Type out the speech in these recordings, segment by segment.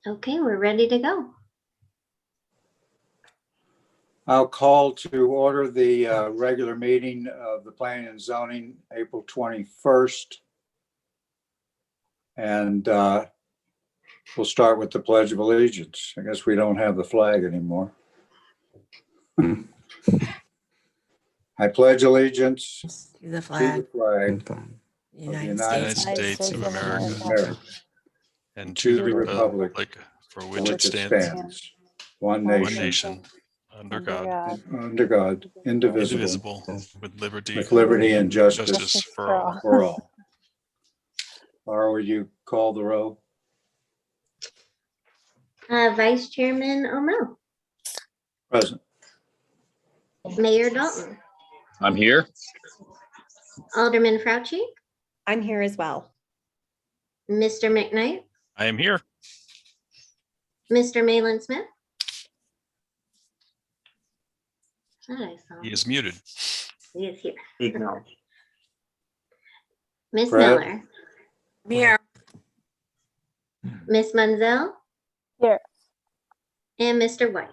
Okay, we're ready to go. I'll call to order the regular meeting of the Planning and Zoning, April 21st. And we'll start with the Pledge of Allegiance. I guess we don't have the flag anymore. I pledge allegiance To the to flag, the flag of the United United States, States of America, America, and to to the republic for for which it stands, one one nation, nation, under God, indivisible, indivisible, with with liberty and justice justice for all. for all. Laura, will you call the roll? Vice Chairman O'Mell, Present. Mayor Dalton, I'm here. Alderman Fauci, I'm here as well. Mr. McKnight, I am here. Mr. Malin Smith. Thought I saw He him. is muted. He is here. Acknowledge. Miss Fred? Miller, I'm here. Miss Munzel. Here. And Mr. White.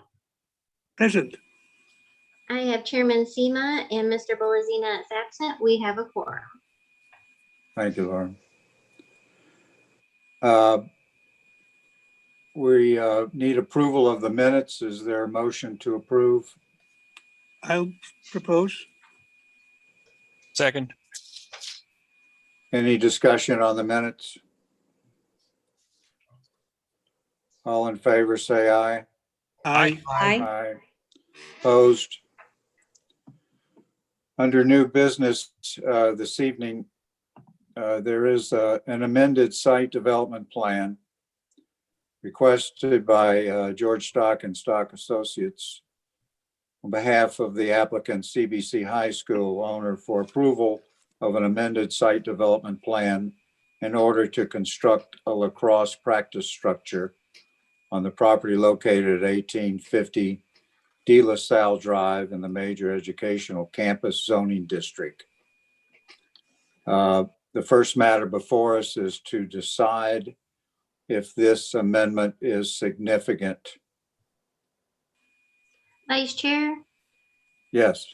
Present. I have Chairman Sema and Mr. Bolazina is absent. We have a quorum. Thank you, Laura. We need approval of the minutes. Is there a motion to approve? I'll propose. Second. Any discussion on the minutes? All in favor, say aye. Aye. Aye. Opposed? Under new business this evening, there is an amended site development plan requested by George Stock and Stock Associates on behalf of the applicant CBC High School owner for approval of an amended site development plan in order to construct a lacrosse practice structure on the property located at 1850 De La Salle Drive in the major educational campus zoning district. The first matter before us is to decide if this amendment is significant. Vice Chair, Yes.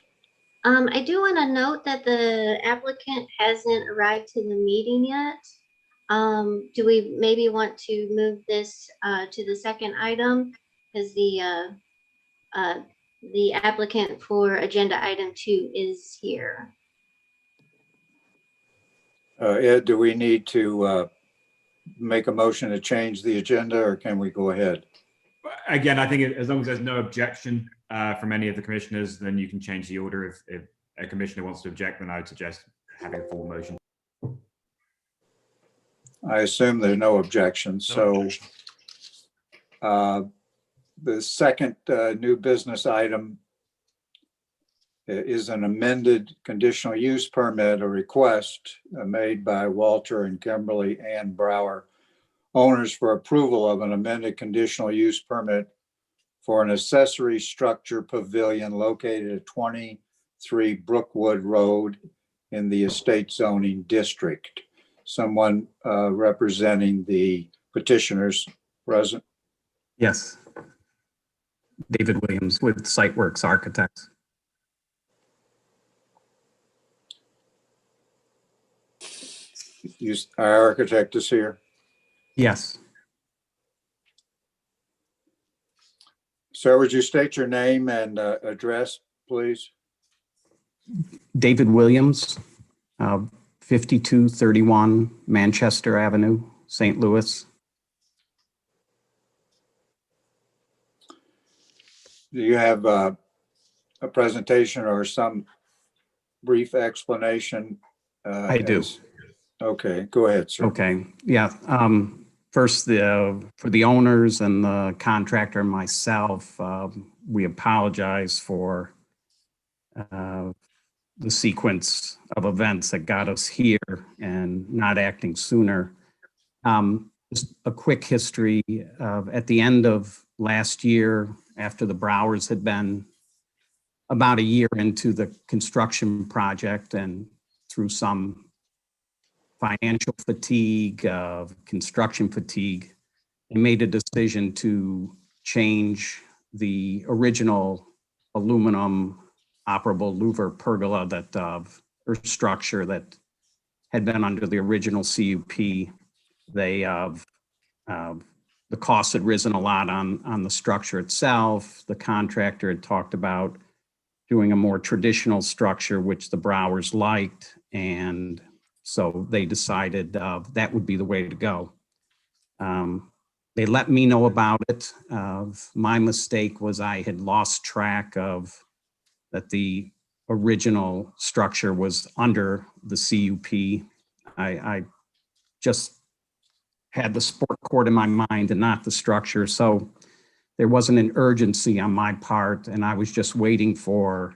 I do want to note that the applicant hasn't arrived to the meeting yet. Do we maybe want to move this to the second item? Because the applicant for agenda item 2 is here. Ed, do we need to make a motion to change the agenda, or can we go ahead? Again, I think as long as there's no objection from any of the commissioners, then you can change the order. If a commissioner wants to object, then I would suggest having a full motion. I assume there's no objection. No So objection. the second new business item is an amended conditional use permit, a request made by Walter and Kimberly Ann Brower, owners, for approval of an amended conditional use permit for an accessory structure pavilion located at 23 Brookwood Road in the estate zoning district. Someone representing the petitioners present? Yes. David Williams with SiteWorks Architects. Our architect is here. Yes. Sir, would you state your name and address, please? David Williams, 5231 Manchester Avenue, St. Louis. Do you have a presentation or some brief explanation? I do. Okay, go ahead, sir. Okay, yeah. First, for the owners and the contractor and myself, we apologize for the sequence of events that got us here and not acting sooner. Just a quick history. At the end of last year, after the Browers had been about a year into the construction project and through some financial fatigue, of construction fatigue, they made a decision to change the original aluminum operable louver pergola that, or structure that had been under the original CUP. They, the cost had risen a lot on the structure itself. The contractor had talked about doing a more traditional structure, which the Browers liked. And so they decided that would be the way to go. They let me know about it. My mistake was I had lost track of that the original structure was under the CUP. I just had the sport court in my mind and not the structure. So there wasn't an urgency on my part, and I was just waiting for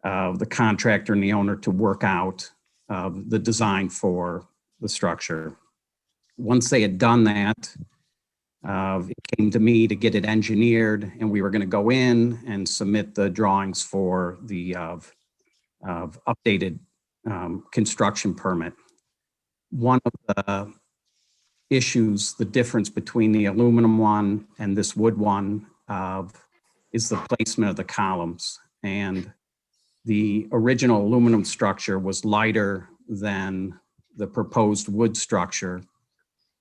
the contractor and the owner to work out the design for the structure. Once they had done that, it came to me to get it engineered, and we were going to go in and submit the drawings for the updated construction permit. One of the issues, the difference between the aluminum one and this wood one is the placement of the columns. And the original aluminum structure was lighter than the proposed wood structure.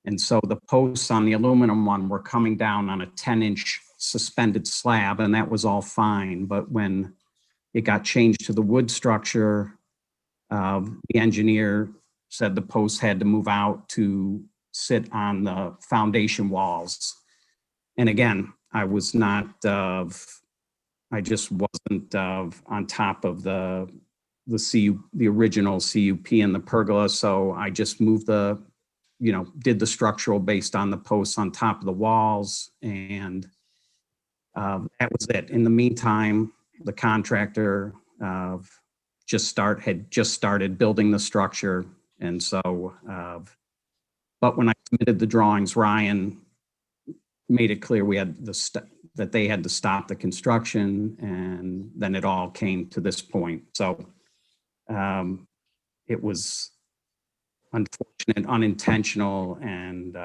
And so the posts on the aluminum one were coming down on a 10-inch suspended slab, and that was all fine. But when it got changed to the wood structure, the engineer said the posts had to move out to sit on the foundation walls. And again, I was not, I just wasn't on top of the original CUP and the pergola. So I just moved did the structural based on the posts on top of the walls. And that was it. In the meantime, the contractor had just started building the structure. And so, but when I submitted the drawings, Ryan made it clear we had that they had to stop the construction, and then it all came to this point. So it was unfortunate, unintentional, and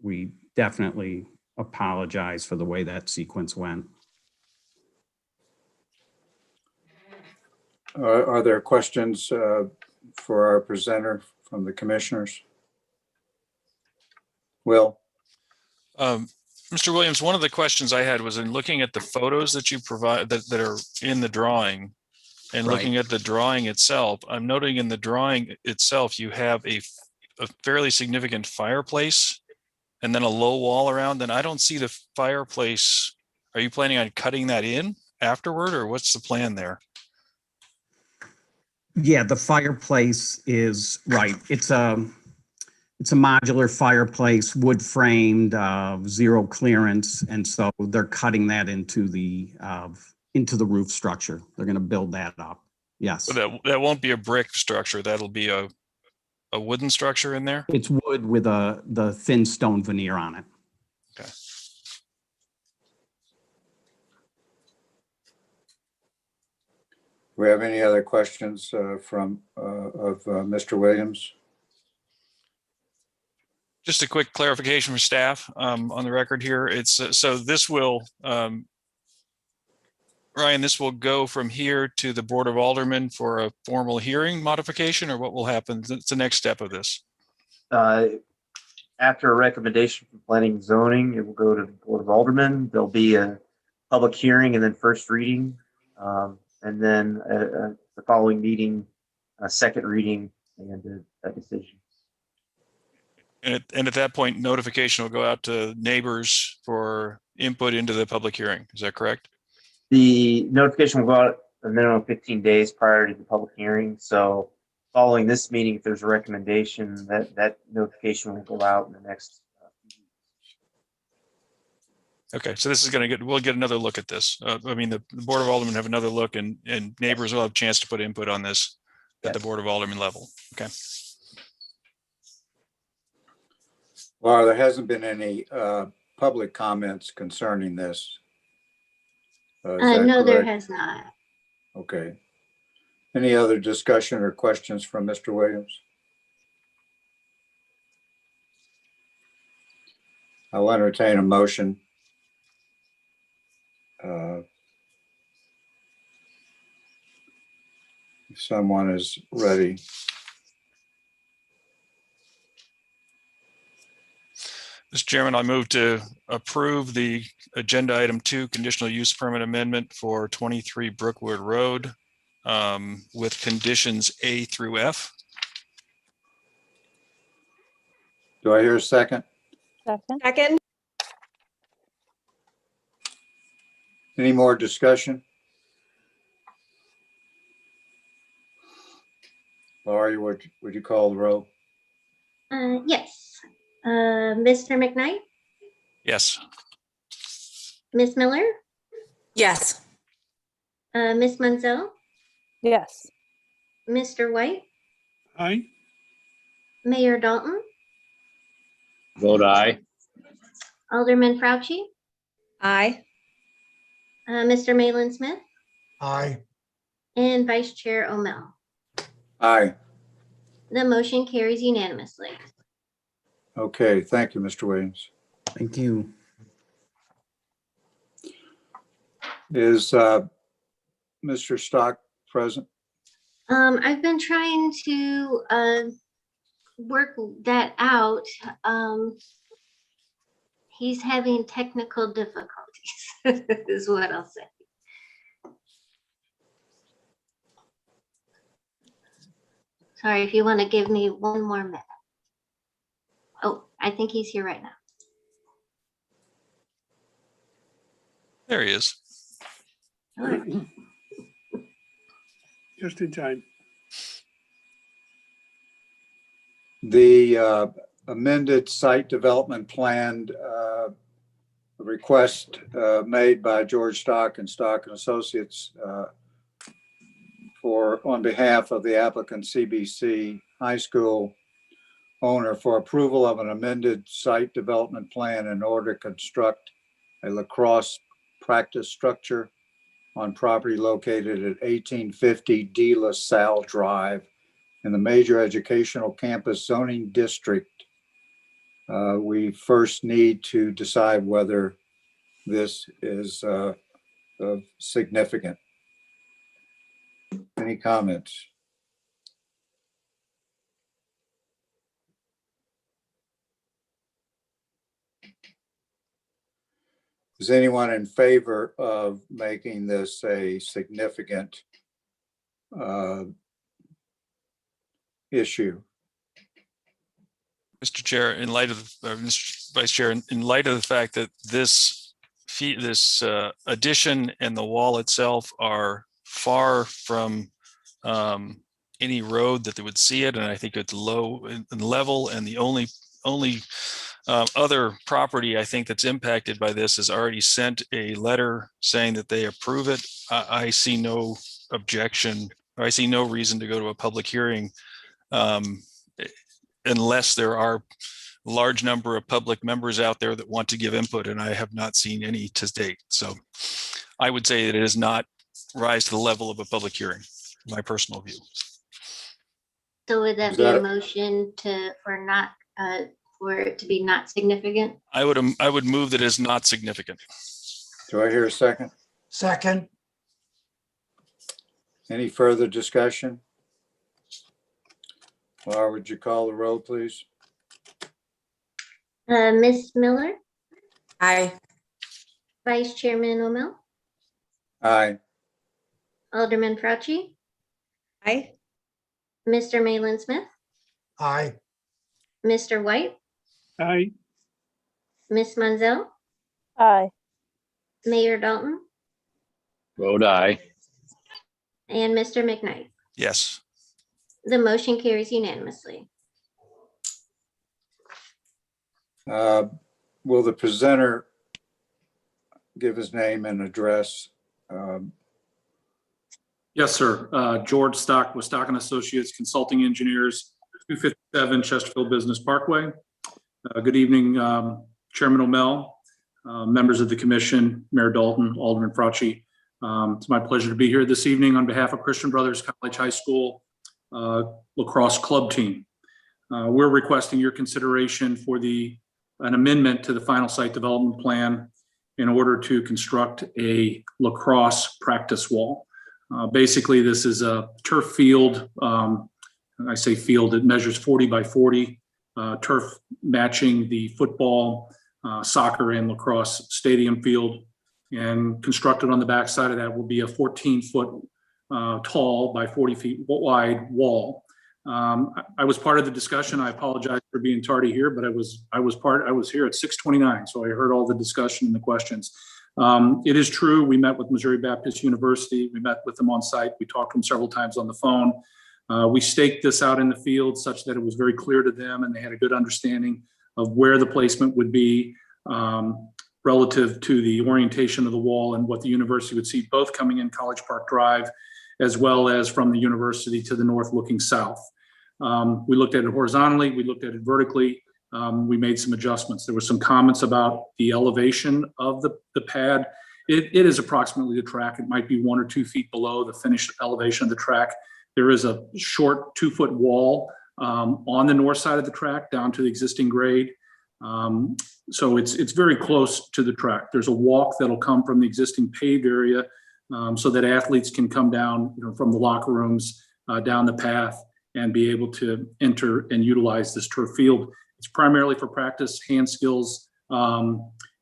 we definitely apologize for the way that sequence went. Are there questions for our presenter from the commissioners? Will? Mr. Williams, one of the questions I had was in looking at the photos that you provide that are in the drawing and Right. looking at the drawing itself. I'm noting in the drawing itself, you have a fairly significant fireplace and then a low wall around. And I don't see the fireplace. Are you planning on cutting that in afterward, or what's the plan there? Yeah, the fireplace is right. It's a modular fireplace, wood framed, zero clearance, and so they're cutting that into the roof structure. They're going to build that up. Yes. So that won't be a brick structure. That'll be a wooden structure in there. It's wood with the thin stone veneer on it. Okay. Do we have any other questions from Mr. Williams? Just a quick clarification for staff on the record here. It's so this will, Ryan, this will go from here to the Board of Aldermen for a formal hearing modification, or what will happen? It's the next step of this. After a recommendation from Planning and Zoning, it will go to the Board of Aldermen. There'll be a public hearing and then first reading. And then the following meeting, a second reading and a decision. And at that point, notification will go out to neighbors for input into the public hearing. Is that correct? The notification will go out a minimum of 15 days prior to the public hearing. So following this meeting, if there's a recommendation, that notification will go out in the next few weeks. Okay, so this is we'll get another look at this. I mean, the Board of Aldermen have another look, and neighbors will have a chance to put input on this at the Board of Aldermen level. Okay. Well, there hasn't been any public comments concerning this. No, there has not. Okay. Any other discussion or questions from Mr. Williams? I'll entertain a motion. If someone is ready. Mr. Chairman, I move to approve the agenda item 2, conditional use permit amendment for 23 Brookwood Road with conditions A through F. Do I hear a second? Second. Second. Any more discussion? Laurie, would you call the roll? Yes. Mr. McKnight, Yes. Miss Miller, Yes. Miss Munzel, Yes. Mr. White, Aye. Mayor Dalton, Vote aye. Alderman Fauci, Aye. Mr. Malin Smith, Aye. and Vice Chair O'Mell. Aye. The motion carries unanimously. Okay, thank you, Mr. Williams. Thank you. Is Mr. Stock present? I've been trying to work that out. He's having technical difficulties, is what I'll say. Sorry, if you want to give me one more minute. Oh, I think he's here right now. There he is. All right. Just in time. The amended site development plan request made by George Stock and Associates on behalf of the applicant CBC High School owner for approval of an amended site development plan in order to construct a lacrosse practice structure on property located at 1850 De La Salle Drive in the major educational campus zoning district. We first need to decide whether this is significant. Any comments? Is anyone in favor of making this a significant issue? Mr. Chair, in light of, Mr. Vice Chair, in light of the fact that this addition and the wall itself are far from any road that they would see it, and I think it's low in level, and the only other property I think that's impacted by this has already sent a letter saying that they approve it. I see no objection, or I see no reason to go to a public hearing unless there are a large number of public members out there that want to give input, and I have not seen any to date. So I would say that it does not rise to the level of a public hearing, my personal view. So would that be a motion for it to be not significant? I would move that it is not significant. Do I hear a second? Second. Any further discussion? Laura, would you call the roll, please? Miss Miller, Aye. Vice Chairman O'Mell, Aye. Alderman Fauci, Aye. Mr. Malin Smith, Aye. Mr. White, Aye. Miss Munzel, Aye. Mayor Dalton, Vote aye. and Mr. McKnight. Yes. The motion carries unanimously. Will the presenter give his name and address? Yes, sir. George Stock with Stock and Associates Consulting Engineers, 257 Chesterfield Business Parkway. Good evening, Chairman O'Mell, members of the commission, Mayor Dalton, Alderman Fauci. It's my pleasure to be here this evening on behalf of Christian Brothers College High School lacrosse club team. We're requesting your consideration for the an amendment to the final site development plan in order to construct a lacrosse practice wall. Basically, this is a turf field. I say field, it measures 40 by 40, turf matching the football, soccer, and lacrosse stadium field. And constructed on the back side of that will be a 14-foot tall by 40 feet wide wall. I was part of the discussion. I apologize for being tardy here, but I was here at 6:29, so I heard all the discussion and the questions. It is true, we met with Missouri Baptist University. We met with them on site. We talked to them several times on the phone. We staked this out in the field such that it was very clear to them, and they had a good understanding of where the placement would be relative to the orientation of the wall and what the university would see, both coming in College Park Drive as well as from the university to the north looking south. We looked at it horizontally, we looked at it vertically, we made some adjustments. There were some comments about the elevation of the pad. It is approximately the track. It might be 1 or 2 feet below the finished elevation of the track. There is a short 2-foot wall on the north side of the track down to the existing grade. So it's very close to the track. There's a walk that'll come from the existing paved area so that athletes can come down, from the locker rooms down the path and be able to enter and utilize this turf field. It's primarily for practice, hand skills.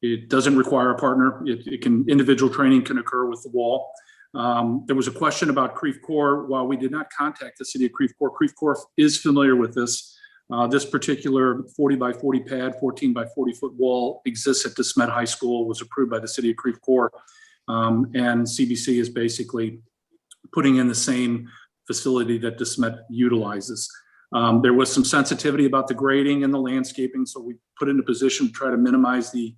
It doesn't require a partner. Individual training can occur with the wall. There was a question about Creve Coeur. While we did not contact the city of Creve Coeur is familiar with this. This particular 40 by 40 pad, 14 by 40 foot wall exists at DeSmet High School, was approved by the city of Creve Coeur. And CBC is basically putting in the same facility that DeSmet utilizes. There was some sensitivity about the grading and the landscaping, so we put in a position to try to minimize the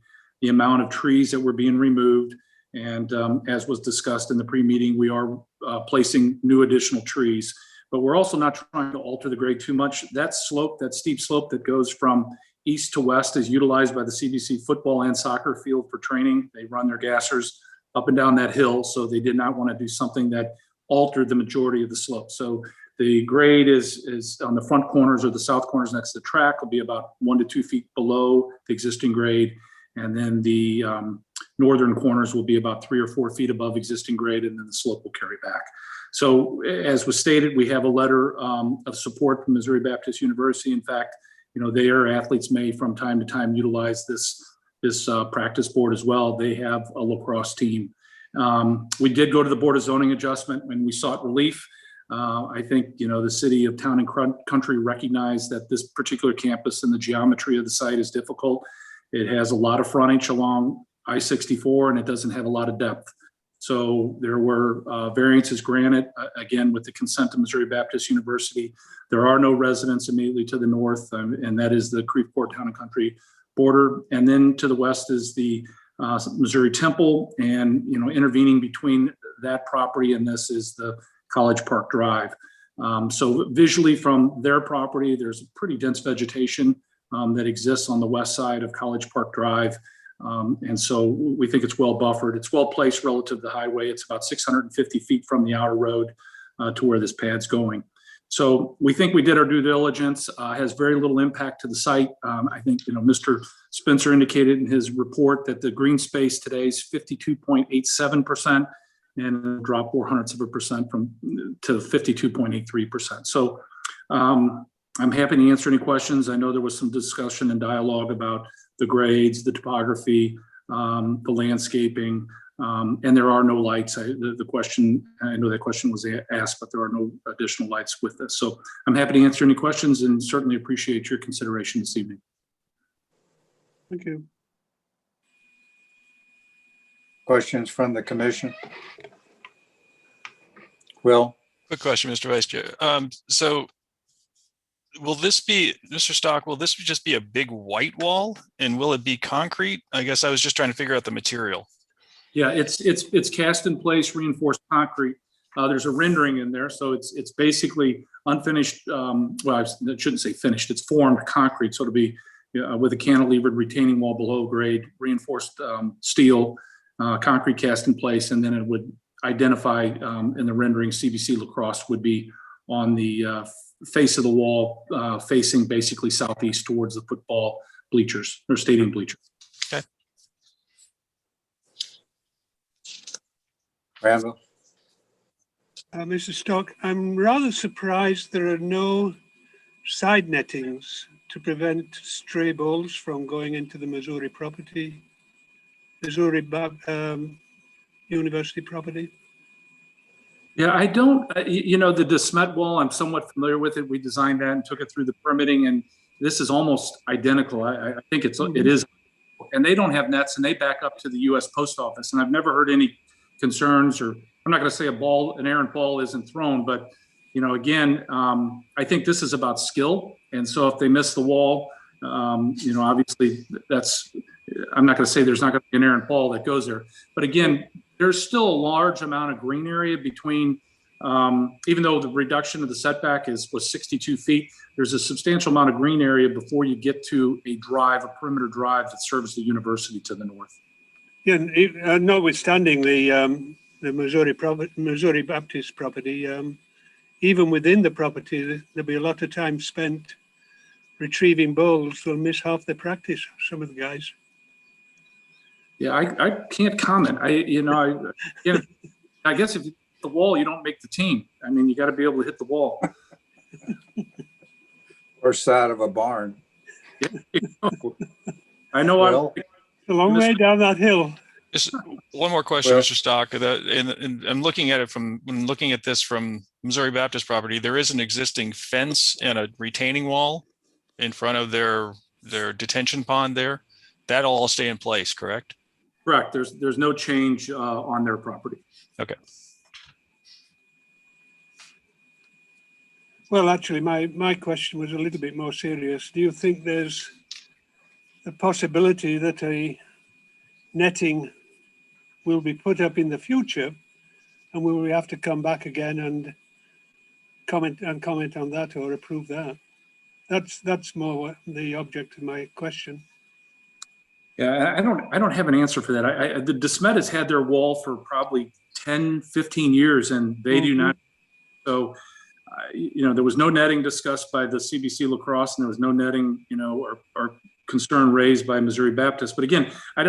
amount of trees that were being removed. And as was discussed in the pre-meeting, we are placing new additional trees, but we're also not trying to alter the grade too much. That slope, that steep slope that goes from east to west is utilized by the CBC football and soccer field for training. They run their gassers up and down that hill, so they did not want to do something that altered the majority of the slope. So the grade is on the front corners or the south corners next to the track will be about 1 to 2 feet below the existing grade. And then the northern corners will be about 3 or 4 feet above existing grade, and then the slope will carry back. So as was stated, we have a letter of support from Missouri Baptist University. In fact, their athletes may from time to time utilize this practice board as well. They have a lacrosse team. We did go to the Board of Zoning Adjustment when we sought relief. I think, the city of Town and Country recognized that this particular campus and the geometry of the site is difficult. It has a lot of frontage along I-64 and it doesn't have a lot of depth. So there were variances granted, again, with the consent of Missouri Baptist University. There are no residents immediately to the north, and that is the Creve Coeur Town and Country border. And then to the west is the Missouri Temple, and intervening between that property and this is the College Park Drive. So visually from their property, there's a pretty dense vegetation that exists on the west side of College Park Drive. And so we think it's well buffered. It's well placed relative to the highway. It's about 650 feet from the outer road to where this pad's going. So we think we did our due diligence. Has very little impact to the site. I think, Mr. Spencer indicated in his report that the green space today is 52.87%, and it'll drop 0.04% to 52.83%. So I'm happy to answer any questions. I know there was some discussion and dialogue about the grades, the topography, the landscaping, and there are no lights. I know that question was asked, but there are no additional lights with this. So I'm happy to answer any questions and certainly appreciate your consideration this evening. Thank you. Questions from the commission? Will? Quick question, Mr. Vice Chair. So will this be, Mr. Stock, will this just be a big white wall, and will it be concrete? I guess I was just trying to figure out the material. Yeah, it's cast in place reinforced concrete. There's a rendering in there, so it's basically unfinished. Well, I shouldn't say finished. It's formed concrete, so it'll be with a cantilevered retaining wall below grade, reinforced steel, concrete cast in place, and then it would identify in the rendering CBC lacrosse would be on the face of the wall, facing basically southeast towards the football bleachers or stadium bleachers. Randall? Mr. Stock, I'm rather surprised there are no side nettings to prevent stray balls from going into the Missouri property, University property. Yeah, I don't, the DeSmet wall, I'm somewhat familiar with it. We designed that and took it through the permitting, and this is almost identical. I think it is. And they don't have nets, and they back up to the U.S. Post Office. And I've never heard any concerns, or I'm not going to say an errant ball isn't thrown, but again, I think this is about skill. And so if they miss the wall, obviously I'm not going to say there's not going to be an errant ball that goes there. But again, there's still a large amount of green area between, even though the reduction of the setback was 62 feet, there's a substantial amount of green area before you get to a perimeter drive that serves the university to the north. Yeah, notwithstanding the Missouri Baptist property, even within the property, there'll be a lot of time spent retrieving balls. They'll miss half their practice, some of the guys. Yeah, I can't comment. I guess if you hit the wall, you don't make the team. I mean, you got to be able to hit the wall. Or side of a barn. I know. Well, It's a long way down that hill. Just one more question, Well- Mr. Stock. And I'm looking at it when looking at this from Missouri Baptist property, there is an existing fence and a retaining wall in front of their detention pond there. That'll all stay in place, correct? Correct. There's no change on their property. Okay. Well, actually, my question was a little bit more serious. Do you think there's a possibility that a netting will be put up in the future, and will we have to come back again and comment on that or approve that? That's more the object of my question. Yeah, I don't have an answer for that. The DeSmet has had their wall for probably 10, 15 years, and they do not. So, there was no netting discussed by the CBC Lacrosse, and there was no netting, or concern raised by Missouri Baptist. But again, I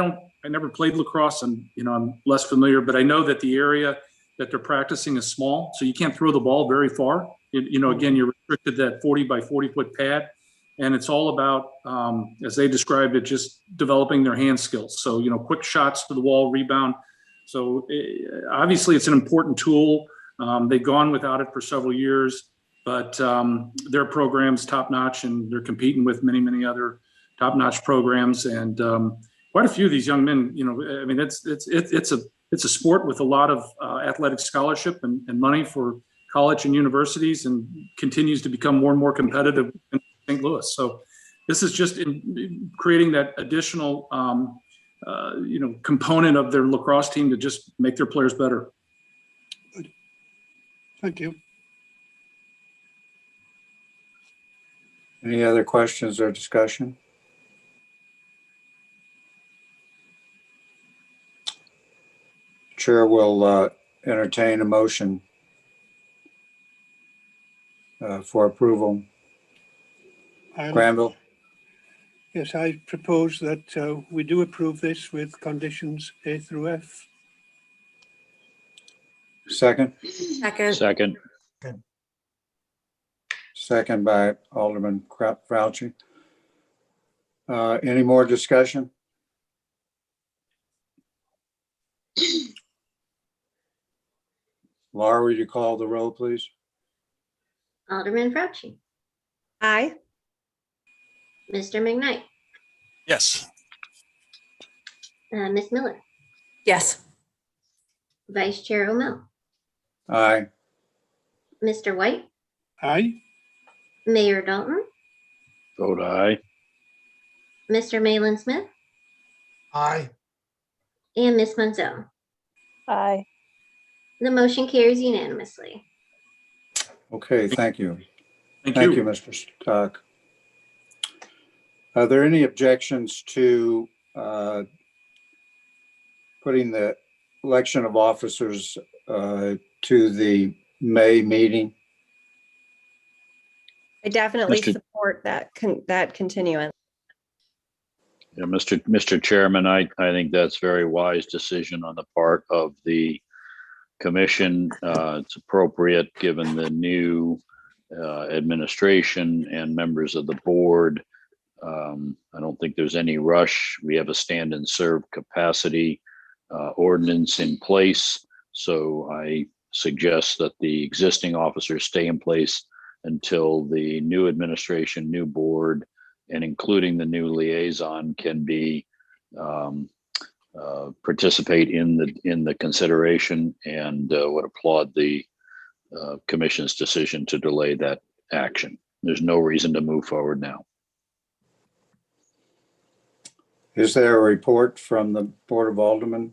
never played lacrosse, and I'm less familiar, but I know that the area that they're practicing is small, so you can't throw the ball very far. Again, you're restricted to that 40 by 40 foot pad. And it's all about, as they described it, just developing their hand skills. So, quick shots to the wall, rebound. So obviously it's an important tool. They've gone without it for several years, but their program's top notch, and they're competing with many, many other top notch programs. And quite a few of these young men, I mean, it's a sport with a lot of athletic scholarship and money for college and universities, and continues to become more and more competitive in St. Louis. So this is just in creating that additional, component of their lacrosse team to just make their players better. Good. Thank you. Any other questions or discussion? Chair will entertain a motion for approval. Granville? Yes, I propose that we do approve this with conditions A through F. Second? Second. Second by Alderman Fauci. Any more discussion? Laura, would you call the roll, please? Alderman Fauci, Aye. Mr. McKnight, Yes. Ms. Miller, Yes. Vice Chair O'Mell, Aye. Mr. White, Aye. Mayor Dalton, Vote aye. Mr. Malin Smith, Aye. and Ms. Munzel. Aye. The motion carries unanimously. Okay, thank you. Thank Thank you. you, Mr. Stock. Are there any objections to putting the election of officers to the May meeting? I definitely Mr. support that continuance. Yeah, Mr. Chairman, I think that's very wise decision on the part of the commission. It's appropriate given the new administration and members of the board. I don't think there's any rush. We have a stand and serve capacity ordinance in place. So I suggest that the existing officers stay in place until the new administration, new board, and including the new liaison can be participate in the consideration, and would applaud the commission's decision to delay that action. There's no reason to move forward now. Is there a report from the Board of Aldermen?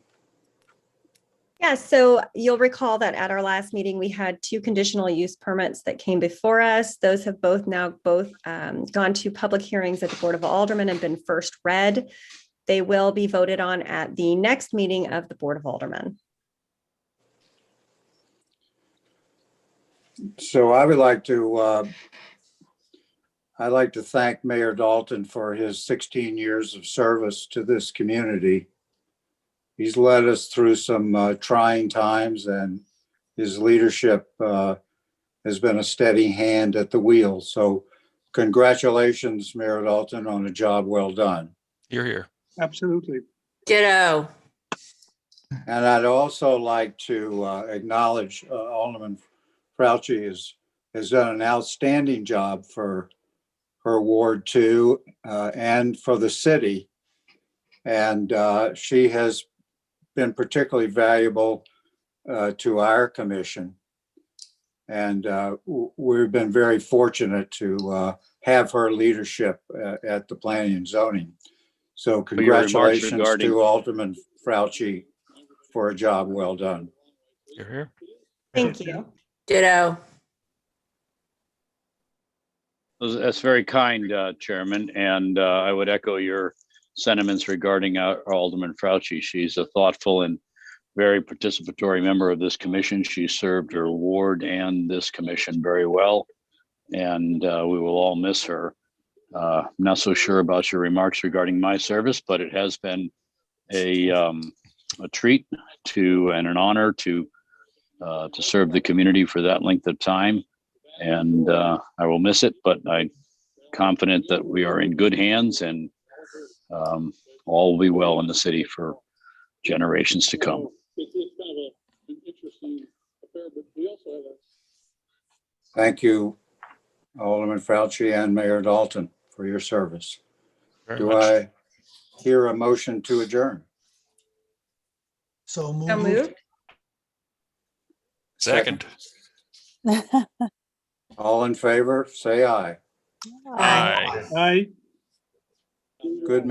Yeah, so you'll recall that at our last meeting, we had 2 conditional use permits that came before us. Those have both gone to public hearings at the Board of Aldermen and been first read. They will be voted on at the next meeting of the Board of Aldermen. So I would like to, I'd like to thank Mayor Dalton for his 16 years of service to this community. He's led us through some trying times, and his leadership has been a steady hand at the wheel. So congratulations, Mayor Dalton, on a job well done. You're here. Absolutely. Ditto. And I'd also like to acknowledge Alderman Fauci has done an outstanding job for her Ward 2 and for the city. And she has been particularly valuable to our commission. And we've been very fortunate to have her leadership at the planning and zoning. So congratulations to Alderman Fauci for a job well done. You're here. Thank you. Ditto. That's very kind, Chairman, and I would echo your sentiments regarding Alderman Fauci. She's a thoughtful and very participatory member of this commission. She served her ward and this commission very well, and we will all miss her. I'm not so sure about your remarks regarding my service, but it has been a treat and an honor to serve the community for that length of time. And I will miss it, but I'm confident that we are in good hands, and all will be well in the city for generations to come. Thank you, Alderman Fauci and Mayor Dalton, for your service. Very Do much. I hear a motion to adjourn? So So moved. moved. Second. All in favor, say aye. Aye. Aye. Good meeting.